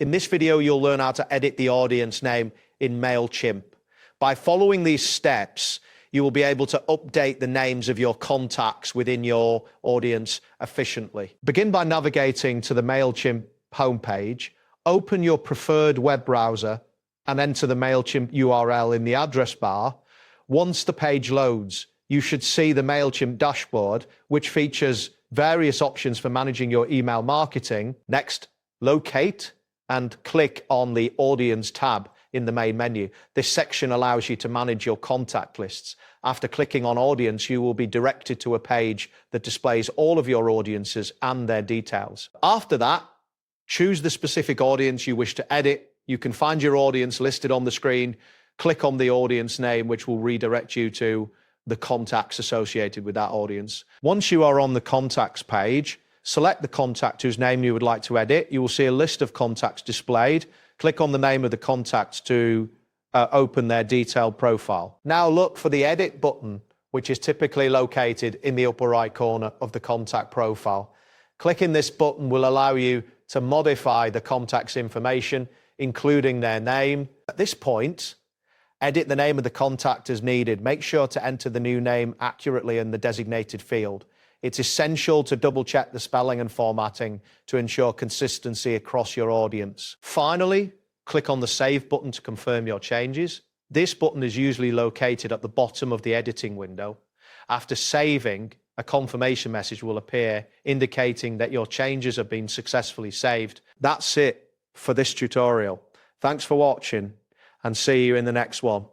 In this video, you'll learn how to edit the audience name in Mailchimp. By following these steps, you will be able to update the names of your contacts within your audience efficiently. Begin by navigating to the Mailchimp homepage, open your preferred web browser and enter the Mailchimp URL in the address bar. Once the page loads, you should see the Mailchimp dashboard, which features various options for managing your email marketing. Next, locate and click on the Audience tab in the main menu. This section allows you to manage your contact lists. After clicking on Audience, you will be directed to a page that displays all of your audiences and their details. After that, choose the specific audience you wish to edit. You can find your audience listed on the screen. Click on the audience name, which will redirect you to the contacts associated with that audience. Once you are on the contacts page, select the contact whose name you would like to edit. You will see a list of contacts displayed. Click on the name of the contact to open their detailed profile. Now look for the edit button, which is typically located in the upper right corner of the contact profile. Clicking this button will allow you to modify the contact's information, including their name. At this point, edit the name of the contact as needed. Make sure to enter the new name accurately in the designated field. It's essential to double check the spelling and formatting to ensure consistency across your audience. Finally, click on the Save button to confirm your changes. This button is usually located at the bottom of the editing window. After saving, a confirmation message will appear indicating that your changes have been successfully saved. That's it for this tutorial. Thanks for watching and see you in the next one.